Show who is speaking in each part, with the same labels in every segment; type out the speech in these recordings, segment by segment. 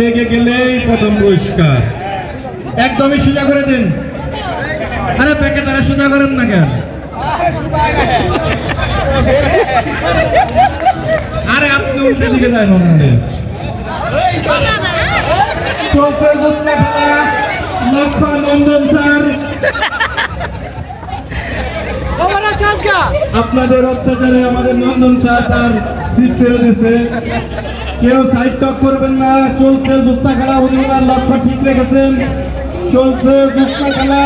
Speaker 1: লেগে গেলেই প্রথম পুরস্কার। একদমই সোজা করে দিন। আরে প্যাকে তারা সোজা করেন না কেন? আরে আপনি উল্টে দিকে যায় মনে হয়। চলছে জোসনা খেলা, লক্ষণ নন্দন স্যার আপনাদের অত্যাচারে আমাদের নন্দন স্যার তার সিট ছেড়ে দিয়েছে। কেউ সাইড টক করবেন না। চলছে জোসনা খেলা, উনি ওনার লক্ষ্য ঠিক রেখেছেন। চলছে জোসনা খেলা,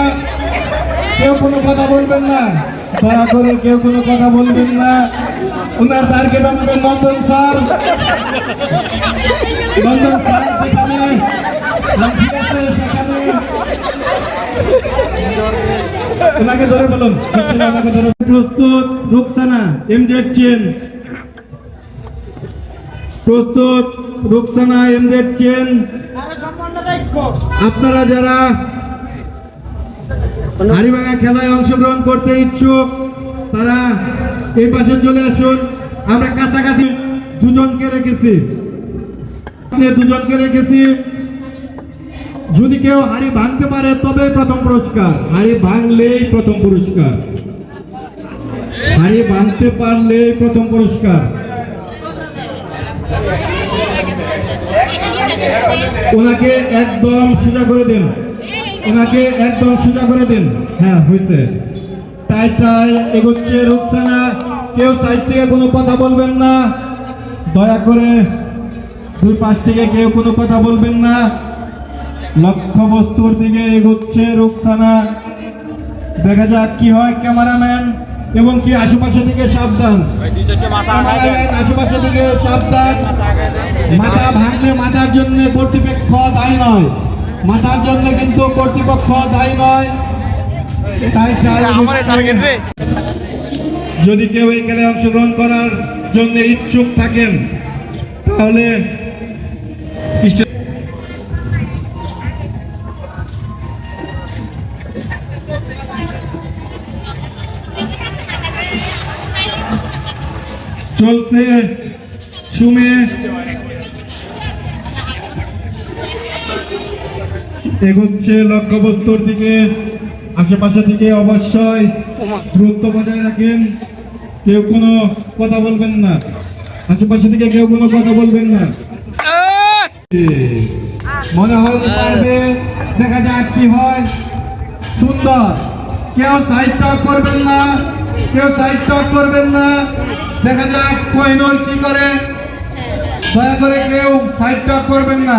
Speaker 1: কেউ কোনো কথা বলবেন না, দয়া করে কেউ কোনো কথা বলবেন না। ওনার টার্গেট আমাদের নন্দন স্যার। নন্দন স্যার যেখানে ঠিক আছে সেখানে ওনাকে ধরে বলুন। ওনাকে ধরে প্রস্তুত রুকসানা এমজেড চেন। প্রস্তুত রুকসানা এমজেড চেন। আপনারা যারা হাড়িভাঙা খেলায় অংশগ্রহণ করতে ইচ্ছুক তারা এই পাশে চলে আসুন। আমরা কাছাকাছি দুজনকে রেখেছি, যদি কেউ হাড়ি ভাঙতে পারে তবে প্রথম পুরস্কার। হাড়ি ভাঙলেই প্রথম পুরস্কার। হাড়ি ভাঙতে পারলেই প্রথম পুরস্কার। ওনাকে একদম সোজা করে দিন। ওনাকে একদম সোজা করে দিন। হ্যাঁ হয়েছে। টাই এগোচ্ছে রুকসানা। কেউ সাইড থেকে কোনো কথা বলবেন না, দয়া করে দুই পাশ থেকে কেউ কোনো কথা বলবেন না। লক্ষ্য বস্তুর দিকে এগোচ্ছে রুকসানা। দেখা যাক কি হয়। ক্যামেরাম্যান এবং কি আশেপাশে থেকে সাবধান। আশেপাশে থেকে সাবধান। মাথা ভাঙলে মাথার জন্য কর্তৃপক্ষ দায়ী নয়। মাথার জন্য কিন্তু কর্তৃপক্ষ দায়ী নয়। তাই যদি কেউ এই খেলায় অংশগ্রহণ করার জন্য ইচ্ছুক থাকেন তাহলে চলছে সুমে এগোচ্ছে লক্ষ্যবস্তুর দিকে। আশেপাশে থেকে অবশ্যই দূরত্ব বজায় রাখেন। কেউ কোনো কথা বলবেন না। আশেপাশে থেকে কেউ কোনো কথা বলবেন না। মনে হয় পারবে। দেখা যাক কি হয়। সুন্দর। কেউ সাইড টক করবেন না, কেউ সাইড টক করবেন না। দেখা যাক কোহিনূর কি করে। দয়া করে কেউ সাইড টক করবেন না।